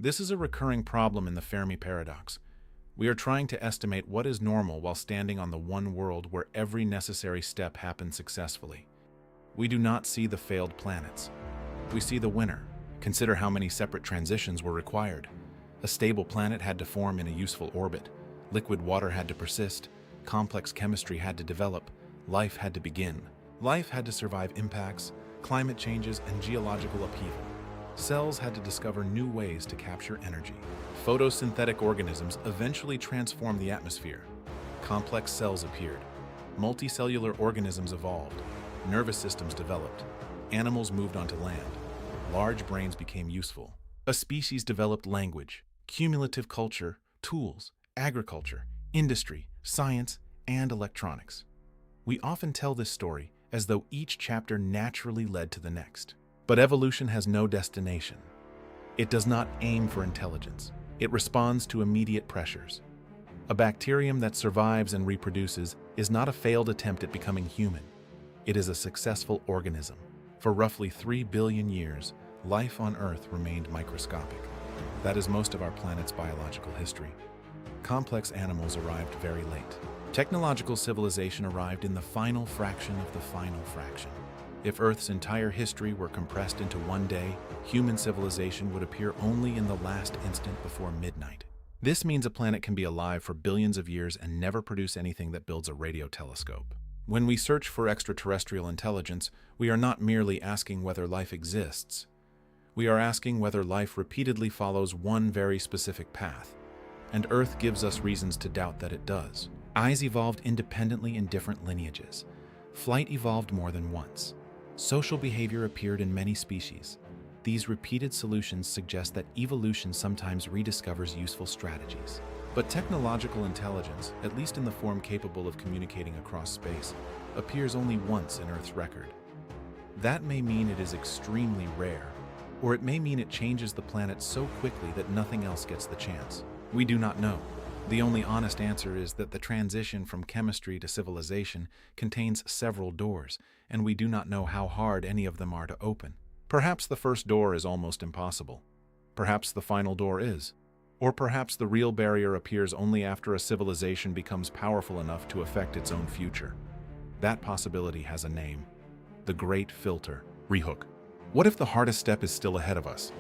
This is a recurring problem in the Fermi paradox. We are trying to estimate what is normal while standing on the one world where every necessary step happened successfully. We do not see the failed planets. We see the winner. Consider how many separate transitions were required. A stable planet had to form in a useful orbit. Liquid water had to persist. Complex chemistry had to develop. Life had to begin. Life had to survive impacts, climate changes, and geological upheaval. Cells had to discover new ways to capture energy. Photosynthetic organisms eventually transformed the atmosphere. Complex cells appeared. Multicellular organisms evolved. Nervous systems developed. Animals moved onto land. Large brains became useful. A species developed language, cumulative culture, tools, agriculture, industry, science, and electronics. We often tell this story as though each chapter naturally led to the next. But evolution has no destination. It does not aim for intelligence. It responds to immediate pressures. A bacterium that survives and reproduces is not a failed attempt at becoming human. It is a successful organism. For roughly 3 billion years, life on Earth remained microscopic. That is most of our planet's biological history. Complex animals arrived very late. Technological civilization arrived in the final fraction of the final fraction. If Earth's entire history were compressed into one day, human civilization would appear only in the last instant before midnight. This means a planet can be alive for billions of years and never produce anything that builds a radio telescope. When we search for extraterrestrial intelligence, we are not merely asking whether life exists. We are asking whether life repeatedly follows one very specific path, and Earth gives us reasons to doubt that it does. Eyes evolved independently in different lineages. Flight evolved more than once. Social behavior appeared in many species. These repeated solutions suggest that evolution sometimes rediscovers useful strategies. But technological intelligence, at least in the form capable of communicating across space, appears only once in Earth's record. That may mean it is extremely rare, or it may mean it changes the planet so quickly that nothing else gets the chance. We do not know. The only honest answer is that the transition from chemistry to civilization contains several doors, and we do not know how hard any of them are to open. Perhaps the first door is almost impossible. Perhaps the final door is. Or perhaps the real barrier appears only after a civilization becomes powerful enough to affect its own future. That possibility has a name: the Great Filter. Rehook. What if the hardest step is still ahead of us?